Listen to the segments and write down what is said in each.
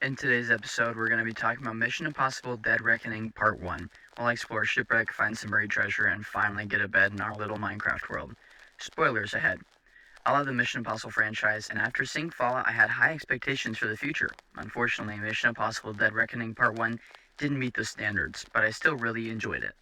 In today's episode, we're going to be talking about Mission Impossible Dead Reckoning Part 1, while I explore shipwreck, find some buried treasure, and finally get a bed in our little Minecraft world. Spoilers ahead. I love the Mission Impossible franchise, and after seeing Fallout, I had high expectations for the future. Unfortunately, Mission Impossible Dead Reckoning Part 1 didn't meet those standards, but I still really enjoyed it.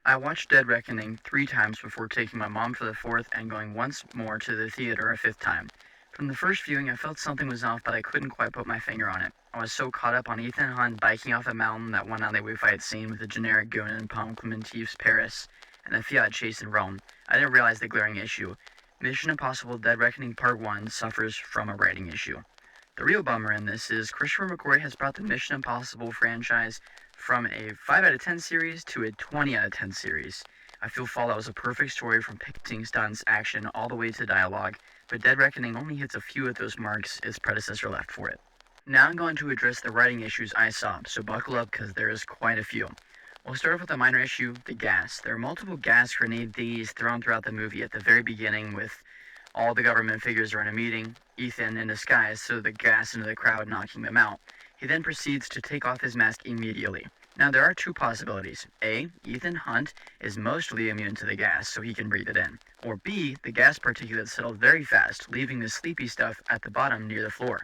I watched Dead Reckoning 3 times before taking my mom for the 4th and going once more to the theater a 5th time. From the first viewing, I felt something was off, but I couldn't quite put my finger on it. I was so caught up on Ethan Hunt biking off a mountain, that one alleyway fight scene with the generic goon in Clementive's Paris, and the Fiat chase in Rome, I didn't realize the glaring issue. Mission Impossible Dead Reckoning Part 1 suffers from a writing issue. The real bummer in this is Christopher McQuarrie has brought the Mission Impossible franchise from a 5 out of 10 series to a 20 out of 10 series. I feel Fallout was a perfect story from pacing, stunts, action, all the way to dialogue, but Dead Reckoning only hits a few of those marks its predecessor left for it. Now I'm going to address the writing issues I saw, so buckle up because there is quite a few. We'll start off with a minor issue, the gas. There are multiple gas grenade thingies thrown throughout the movie at the very beginning with all the government figures are in a meeting, Ethan in disguise, so the gas into the crowd knocking them out. He then proceeds to take off his mask immediately. Now there are two possibilities. A, Ethan Hunt is mostly immune to the gas, so he can breathe it in. Or B, the gas particulates settled very fast, leaving the sleepy stuff at the bottom near the floor.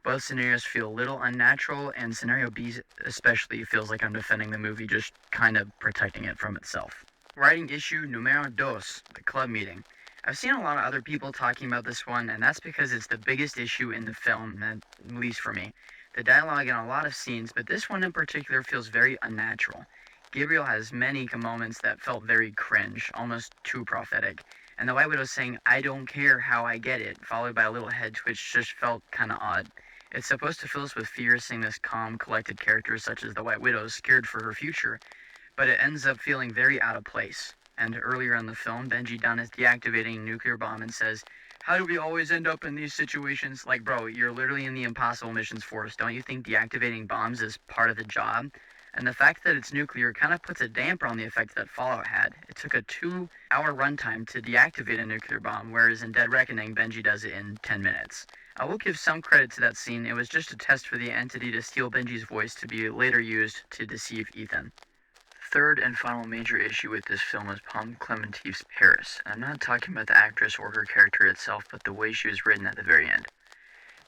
Both scenarios feel a little unnatural, and scenario B especially feels like I'm defending the movie, just kind of protecting it from itself. Writing issue numero dos, the club meeting. I've seen a lot of other people talking about this one, and that's because it's the biggest issue in the film, at least for me. The dialogue in a lot of scenes, but this one in particular feels very unnatural. Gabriel has many moments that felt very cringe, almost too prophetic. And the White Widow saying, "I don't care how I get it," followed by a little head twitch, just felt kinda odd. It's supposed to fill us with fear seeing this calm, collected character such as the White Widow scared for her future, but it ends up feeling very out of place. And earlier in the film, Benji Dunn is deactivating a nuclear bomb and says, "How do we always end up in these situations?" Like, bro, you're literally in the Impossible Missions Force. Don't you think deactivating bombs is part of the job? And the fact that it's nuclear kind of puts a damper on the effect that Fallout had. It took a 2-hour runtime to deactivate a nuclear bomb, whereas in Dead Reckoning, Benji does it in 10 minutes. I will give some credit to that scene. It was just a test for the entity to steal Benji's voice to be later used to deceive Ethan. Third and final major issue with this film is Clementive's Paris. I'm not talking about the actress or her character itself, but the way she was written at the very end.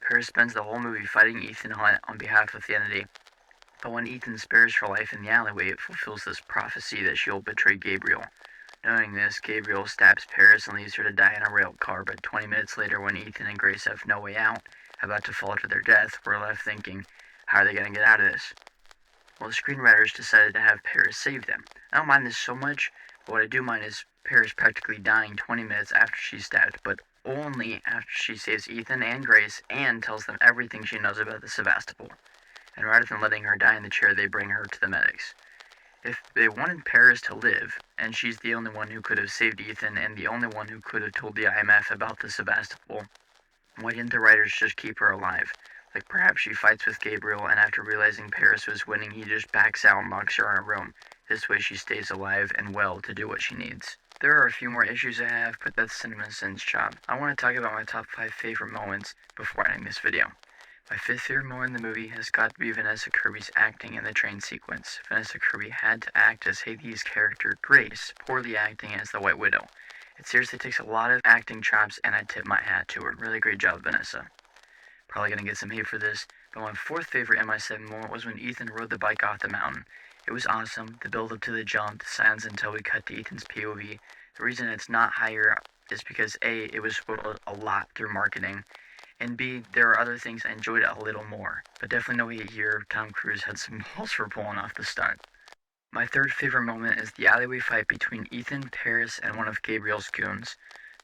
Paris spends the whole movie fighting Ethan Hunt on behalf of the entity, but when Ethan spares her life in the alleyway, it fulfills this prophecy that she'll betray Gabriel. Knowing this, Gabriel stabs Paris and leaves her to die in a rail car, but 20 minutes later, when Ethan and Grace have no way out, about to fall to their death, we're left thinking, how are they going to get out of this? Well, the screenwriters decided to have Paris save them. I don't mind this so much, but what I do mind is Paris practically dying 20 minutes after she's stabbed, but only after she saves Ethan and Grace and tells them everything she knows about the Sevastopol. And rather than letting her die in the chair, they bring her to the medics. If they wanted Paris to live, and she's the only one who could have saved Ethan and the only one who could have told the IMF about the Sevastopol, why didn't the writers just keep her alive? Like, perhaps she fights with Gabriel, and after realizing Paris was winning, he just backs out and locks her in a room. This way she stays alive and well to do what she needs. There are a few more issues I have, but that's CinemaSins' job. I want to talk about my top 5 favorite moments before ending this video. My 5th favorite moment in the movie has got to be Vanessa Kirby's acting in the train sequence. Vanessa Kirby had to act as Hades' character, Grace, poorly acting as the White Widow. It seriously takes a lot of acting chops, and I tip my hat to her. Really great job, Vanessa. Probably gonna get some hate for this, but my 4th favorite MI7 moment was when Ethan rode the bike off the mountain. It was awesome, the build up to the jump, the silence until we cut to Ethan's POV. The reason it's not higher is because A, it was spoiled a lot through marketing, and B, there are other things I enjoyed a little more, but definitely no hate here. Tom Cruise had some balls for pulling off the stunt. My 3rd favorite moment is the alleyway fight between Ethan, Paris, and one of Gabriel's goons.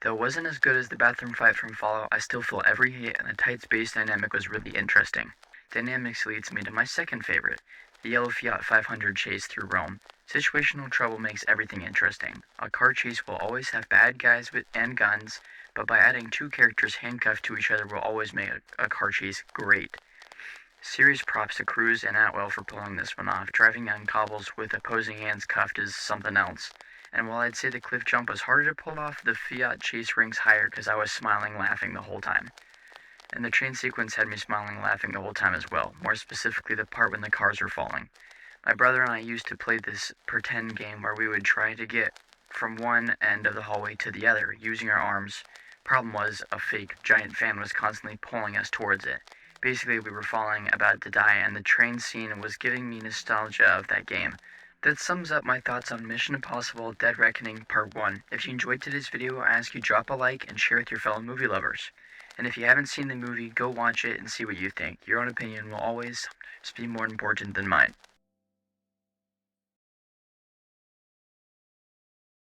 Though it wasn't as good as the bathroom fight from Fallout, I still feel every hit, and the tight space dynamic was really interesting. Dynamics leads me to my 2nd favorite, the yellow Fiat 500 chase through Rome. Situational trouble makes everything interesting. A car chase will always have bad guys and guns, but by adding 2 characters handcuffed to each other will always make a car chase great. Serious props to Cruise and Atwell for pulling this one off. Driving on cobbles with opposing hands cuffed is something else. And while I'd say the cliff jump was harder to pull off, the Fiat chase ranks higher because I was smiling, laughing the whole time. And the train sequence had me smiling and laughing the whole time as well, more specifically the part when the cars were falling. My brother and I used to play this pretend game where we would try to get from one end of the hallway to the other using our arms. Problem was, a fake giant fan was constantly pulling us towards it. Basically, we were falling, about to die, and the train scene was giving me nostalgia of that game. That sums up my thoughts on Mission Impossible Dead Reckoning Part 1. If you enjoyed today's video, I ask you drop a like and share with your fellow movie lovers. And if you haven't seen the movie, go watch it and see what you think. Your own opinion will always be more important than mine.